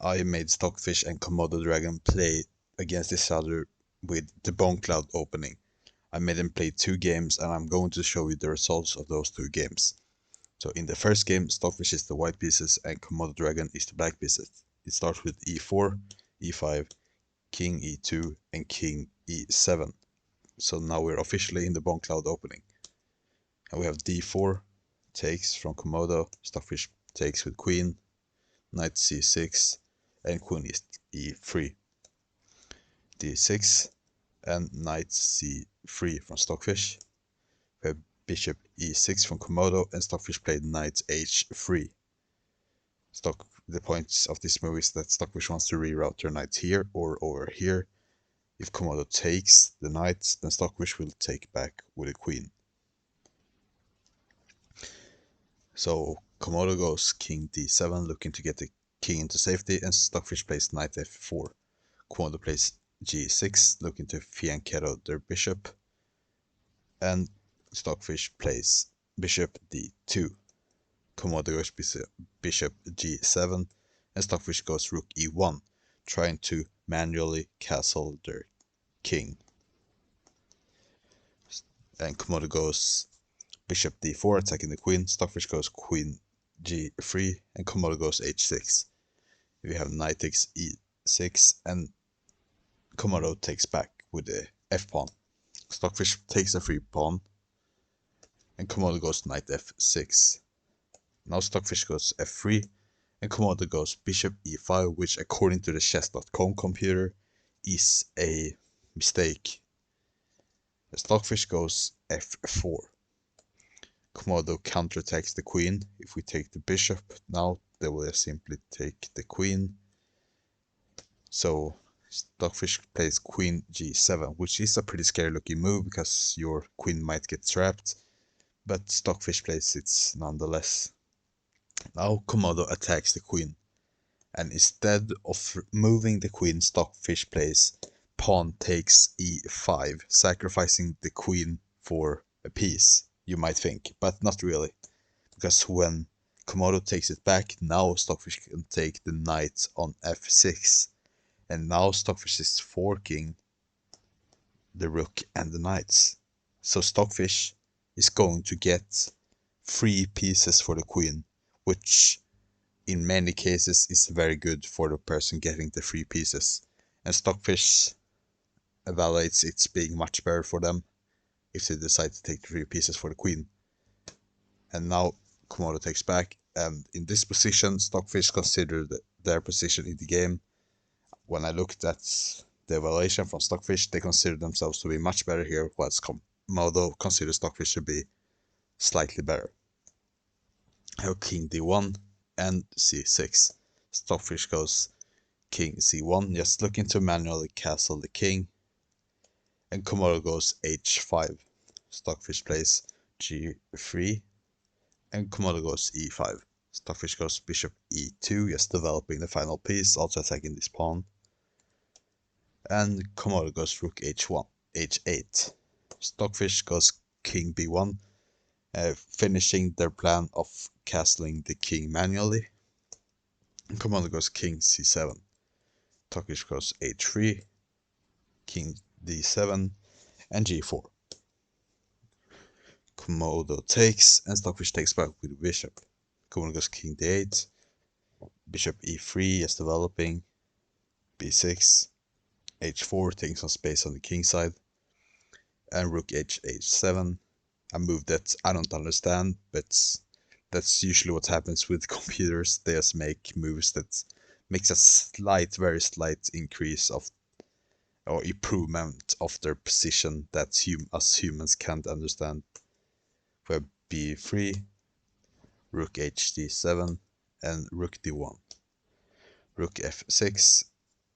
I made Stockfish and Komodo Dragon play against each other with the BONGCLOUD opening. I made them play 2 games and I'm going to show you the results of those 2 games. So in the first game, Stockfish is the white pieces and Komodo Dragon is the black pieces. It starts with e4, e5, king e2 and king e7. So now we're officially in the BONGCLOUD opening. And we have d4, takes from Komodo, Stockfish takes with queen, knight c6, and queen is e3. d6 and knight c3 from Stockfish. We have bishop e6 from Komodo and Stockfish played knight h3. The point of this move is that Stockfish wants to reroute their knight here or over here. If Komodo takes the knight, then Stockfish will take back with a queen. So Komodo goes king d7, looking to get the king into safety, and Stockfish plays knight f4. Komodo plays g6, looking to fianchetto their bishop, and Stockfish plays bishop d2. Komodo goes bishop g7, and Stockfish goes rook e1, trying to manually castle their king. And Komodo goes bishop d4, attacking the queen. Stockfish goes queen g3, and Komodo goes h6. We have knight takes e6, and Komodo takes back with the f-pawn. Stockfish takes a free pawn, and Komodo goes knight f6. Now Stockfish goes f3, and Komodo goes bishop e5, which according to the chess.com computer is a mistake. Stockfish goes f4. Komodo counterattacks the queen. If we take the bishop now, they will simply take the queen. So Stockfish plays queen g7, which is a pretty scary looking move because your queen might get trapped, but Stockfish plays it nonetheless. Now Komodo attacks the queen, and instead of moving the queen, Stockfish plays pawn takes e5, sacrificing the queen for a piece, you might think, but not really, because when Komodo takes it back, now Stockfish can take the knight on f6, and now Stockfish is forking the rook and the knights. So Stockfish is going to get 3 pieces for the queen, which in many cases is very good for the person getting the 3 pieces. And Stockfish evaluates it's being much better for them if they decide to take the 3 pieces for the queen. And now Komodo takes back, and in this position Stockfish considered their position in the game. When I looked at the evaluation from Stockfish, they consider themselves to be much better here, whilst Komodo considers Stockfish to be slightly better. I have king d1 and c6. Stockfish goes king c1, just looking to manually castle the king, and Komodo goes h5. Stockfish plays g3, and Komodo goes e5. Stockfish goes bishop e2, just developing the final piece, also attacking this pawn. And Komodo goes rook h8. Stockfish goes king b1, finishing their plan of castling the king manually. And Komodo goes king c7. Stockfish goes h3, king d7, and g4. Komodo takes, and Stockfish takes back with bishop. Komodo goes king d8, bishop e3 is developing, b6, h4, taking some space on the king side, and rook h7, a move that I don't understand, but that's usually what happens with computers. They just make moves that makes a very slight increase of or improvement of their position that us humans can't understand. We have b3, rook hd7, and rook d1, rook f6,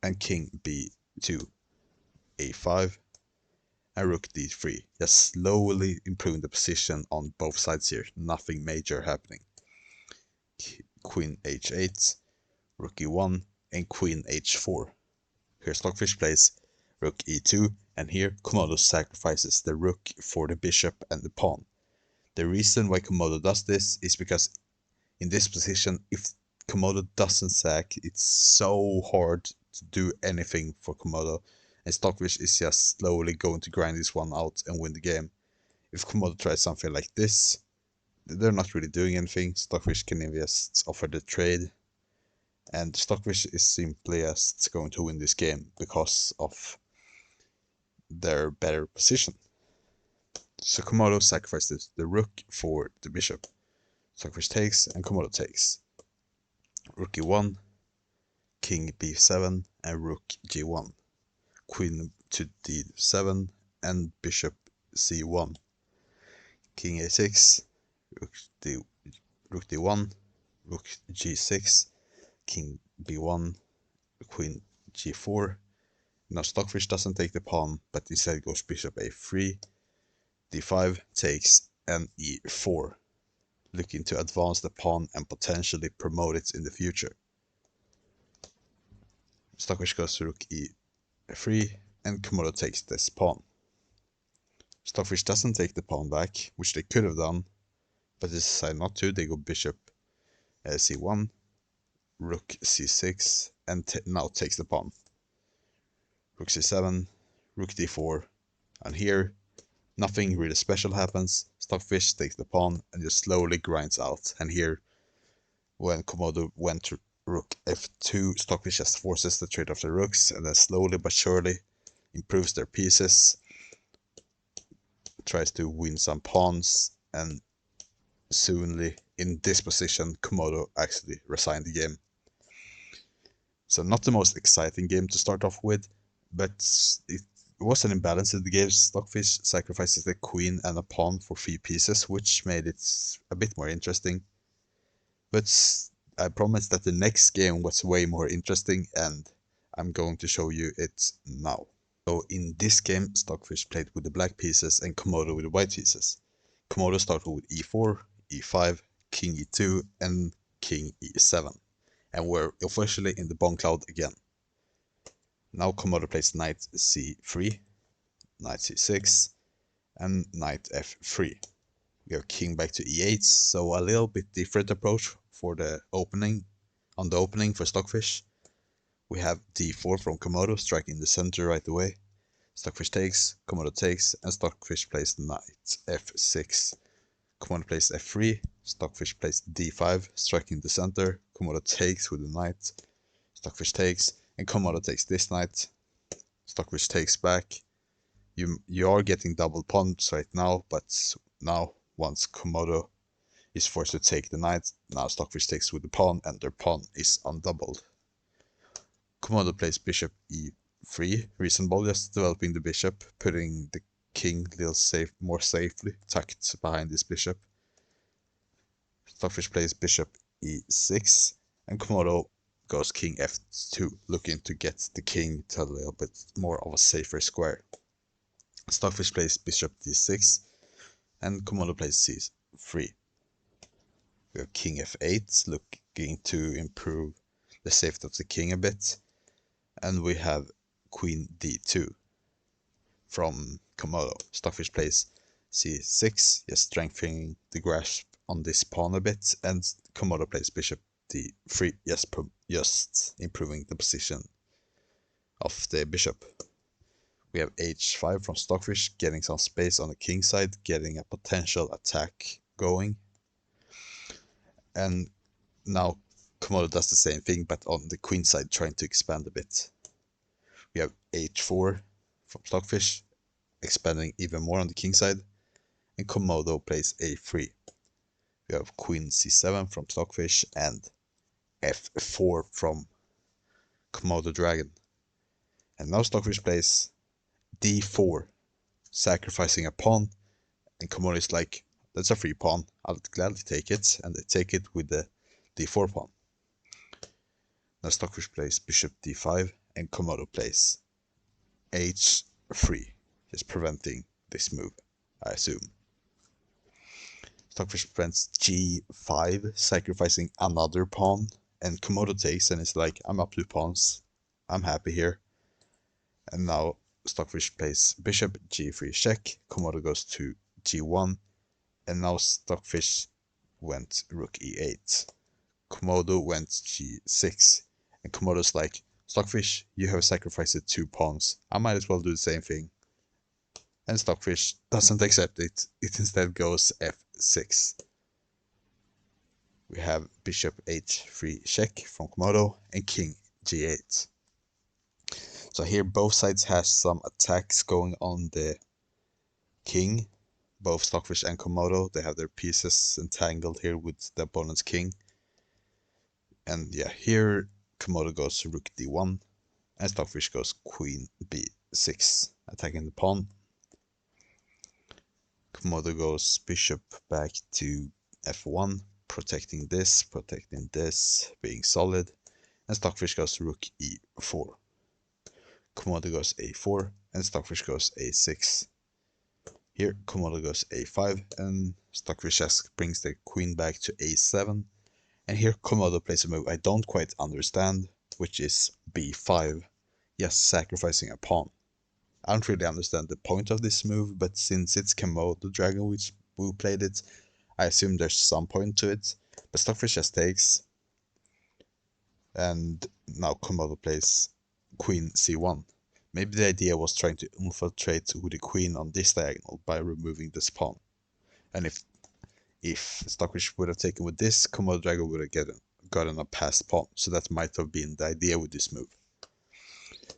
and king b2, a5, and rook d3, just slowly improving the position on both sides here, nothing major happening. Queen h8, rook e1, and queen h4. Here Stockfish plays rook e2, and here Komodo sacrifices the rook for the bishop and the pawn. The reason why Komodo does this is because in this position, if Komodo doesn't sack. It's so hard to do anything for Komodo, and Stockfish is just slowly going to grind this one out and win the game. If Komodo tries something like this, they're not really doing anything. Stockfish can just offer the trade, and Stockfish is simply just going to win this game because of their better position. So Komodo sacrifices the rook for the bishop. Stockfish takes and Komodo takes. Rook e1, king b7 and rook g1. Queen to d7 and bishop c1. King a6, rook d1, rook g6, king b1, queen g4. Now Stockfish doesn't take the pawn, but instead goes bishop a3, d5 takes, and e4, looking to advance the pawn and potentially promote it in the future. Stockfish goes to rook e3, and Komodo takes this pawn. Stockfish doesn't take the pawn back, which they could have done, but they decide not to. They go bishop c1, rook c6, and now takes the pawn. Rook c7, rook d4, and here nothing really special happens. Stockfish takes the pawn and just slowly grinds out. And here, when Komodo went to rook f2, Stockfish just forces the trade of the rooks, and then slowly but surely improves their pieces, tries to win some pawns, and soonly in this position Komodo actually resigned the game. So not the most exciting game to start off with, but it was an imbalance in the game. Stockfish sacrifices the queen and a pawn for 3 pieces, which made it a bit more interesting. But I promise that the next game was way more interesting, and I'm going to show you it now. So in this game, Stockfish played with the black pieces and Komodo with the white pieces. Komodo started with e4, e5, king e2, and king e7. And we're officially in the BONGCLOUD again. Now Komodo plays knight c3, knight c6, and knight f3. We have king back to e8, so a little bit different approach for the opening. On the opening for Stockfish, we have d4 from Komodo, striking the center right away. Stockfish takes, Komodo takes, and Stockfish plays knight f6. Komodo plays f3, Stockfish plays d5, striking the center. Komodo takes with the knight. Stockfish takes, and Komodo takes this knight. Stockfish takes back. You are getting double pawns right now, but now once Komodo is forced to take the knight, now Stockfish takes with the pawn, and their pawn is undoubled. Komodo plays bishop e3, reasonable, just developing the bishop, putting the king a little more safely tucked behind this bishop. Stockfish plays bishop e6, and Komodo goes king f2, looking to get the king to a little bit more of a safer square. Stockfish plays bishop d6, and Komodo plays c3. We have king f8, looking to improve the safety of the king a bit. And we have queen d2 from Komodo. Stockfish plays c6, just strengthening the grasp on this pawn a bit, and Komodo plays bishop d3, just improving the position of the bishop. We have h5 from Stockfish, getting some space on the king side, getting a potential attack going. And now Komodo does the same thing, but on the queen side, trying to expand a bit. We have h4 from Stockfish, expanding even more on the king side, and Komodo plays a3. We have queen c7 from Stockfish and f4 from Komodo Dragon. And now Stockfish plays d4, sacrificing a pawn, and Komodo is like, that's a free pawn, I'll gladly take it, and they take it with the d4 pawn. Now Stockfish plays bishop d5, and Komodo plays h3, just preventing this move, I assume. Stockfish prevents g5, sacrificing another pawn, and Komodo takes, and it's like, I'm up 2 pawns, I'm happy here. And now Stockfish plays bishop g3 check, Komodo goes to g1, and now Stockfish went rook e8. Komodo went g6. And Komodo's like, Stockfish, you have sacrificed 2 pawns. I might as well do the same thing. And Stockfish doesn't accept it. It instead goes f6. We have bishop h3 check from Komodo and king g8. So here both sides has some attacks going on the king. Both Stockfish and Komodo, they have their pieces entangled here with the opponent's king. And yeah, here Komodo goes rook d1 and Stockfish goes queen b6, attacking the pawn. Komodo goes bishop back to f1, protecting this, being solid. And Stockfish goes rook e4. Komodo goes a4 and Stockfish goes a6. Here Komodo goes a5 and Stockfish just brings the queen back to a7. And here Komodo plays a move I don't quite understand, which is b5, yes, sacrificing a pawn. I don't really understand the point of this move, but since it's Komodo Dragon who played it, I assume there's some point to it. But Stockfish just takes, and now Komodo plays queen c1. Maybe the idea was trying to infiltrate with the queen on this diagonal by removing this pawn. And if Stockfish would have taken with this, Komodo Dragon would have gotten a passed pawn. So that might have been the idea with this move.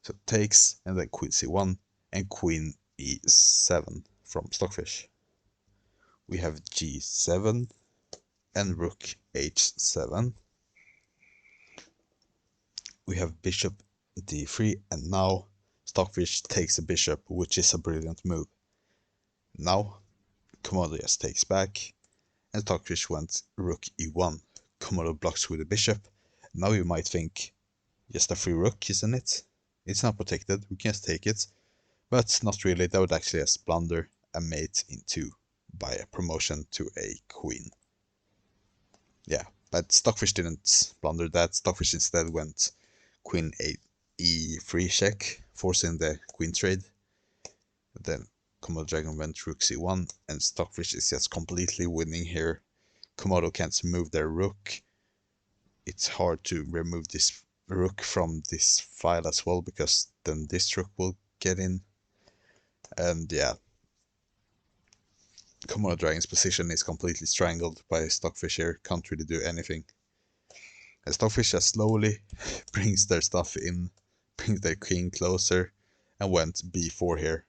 So takes, and then queen c1 and queen e7 from Stockfish. We have g7 and rook h7. We have bishop d3, and now Stockfish takes a bishop, which is a brilliant move. Now Komodo just takes back, and Stockfish went rook e1. Komodo blocks with a bishop. Now you might think, just a free rook, isn't it? It's not protected, we can just take it. But not really, that would actually just blunder a mate into by a promotion to a queen. Yeah, but Stockfish didn't blunder that. Stockfish instead went queen e3 check, forcing the queen trade. Then Komodo Dragon went rook c1, and Stockfish is just completely winning here. Komodo can't move their rook. It's hard to remove this rook from this file as well, because then this rook will get in. And yeah, Komodo Dragon's position is completely strangled by Stockfish here, can't really do anything. And Stockfish just slowly brings their stuff in, brings their king closer, and went b4 here.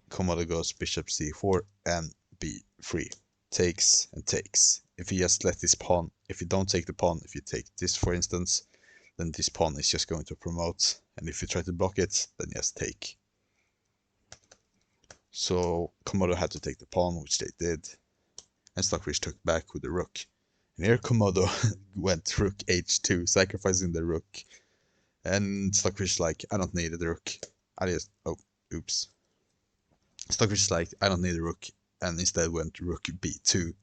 Komodo goes bishop c4 and b3. Takes and takes. If you just let this pawn, if you don't take the pawn, if you take this for instance, then this pawn is just going to promote. And if you try to block it, then just take. So Komodo had to take the pawn, which they did. And Stockfish took back with the rook. And here Komodo went rook h2, sacrificing the rook. And Stockfish like, I don't need the rook. Stockfish like, I don't need a rook, and instead went rook b2.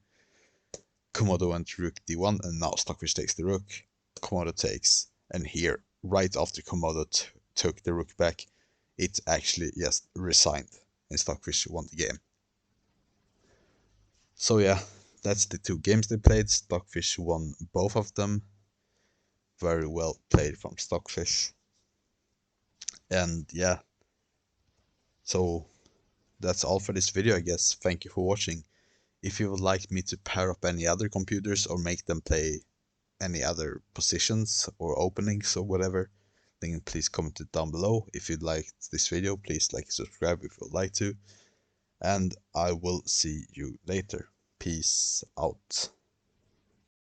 Komodo went rook d1, and now Stockfish takes the rook. Komodo takes, and here, right after Komodo took the rook back, it actually just resigned, and Stockfish won the game. So yeah, that's the 2 games they played. Stockfish won both of them. Very well played from Stockfish. And yeah, so that's all for this video, I guess. Thank you for watching. If you would like me to pair up any other computers or make them play any other positions or openings or whatever, then please comment it down below. If you liked this video, please like and subscribe if you would like to. And I will see you later. Peace out.